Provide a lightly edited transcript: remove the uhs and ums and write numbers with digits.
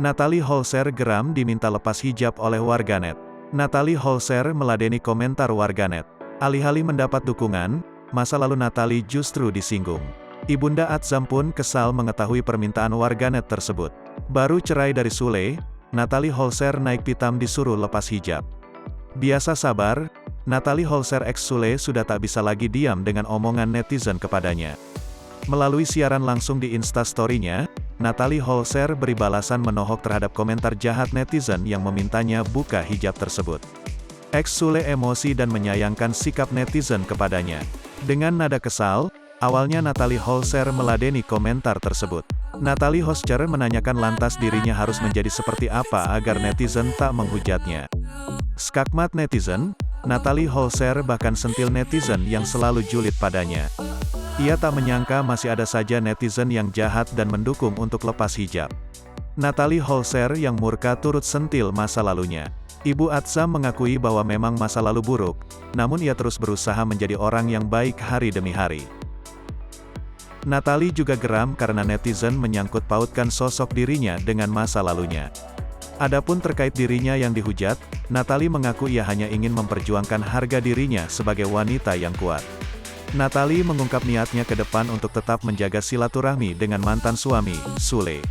Natalie Holzer geram diminta lepas hijab oleh warganet. Natalie Holzer meladeni komentar warganet. Alih-alih mendapat dukungan, masa lalu Natalie justru disinggung. Ibunda Atzam pun kesal mengetahui permintaan warganet tersebut. Baru cerai dari Sule, Natalie Holzer naik pitam disuruh lepas hijab. Biasa sabar, Natalie Holzer ex Sule sudah tak bisa lagi diam dengan omongan netizen kepadanya. Melalui siaran langsung di Instastory-nya, Natalie Holzer beri balasan menohok terhadap komentar jahat netizen yang memintanya buka hijab tersebut. Ex Sule emosi dan menyayangkan sikap netizen kepadanya. Dengan nada kesal, awalnya Natalie Holzer meladeni komentar tersebut. Natalie Holzer menanyakan lantas dirinya harus menjadi seperti apa agar netizen tak menghujatnya. Skakmat netizen, Natalie Holzer bahkan sentil netizen yang selalu julid padanya. Ia tak menyangka masih ada saja netizen yang jahat dan mendukung untuk lepas hijab. Natalie Holzer yang murka turut sentil masa lalunya. Ibu Atzam mengakui bahwa memang masa lalu buruk, namun ia terus berusaha menjadi orang yang baik hari demi hari. Natalie juga geram karena netizen menyangkut pautkan sosok dirinya dengan masa lalunya. Adapun terkait dirinya yang dihujat, Natalie mengaku ia hanya ingin memperjuangkan harga dirinya sebagai wanita yang kuat. Natalie mengungkap niatnya ke depan untuk tetap menjaga silaturahmi dengan mantan suami, Sule.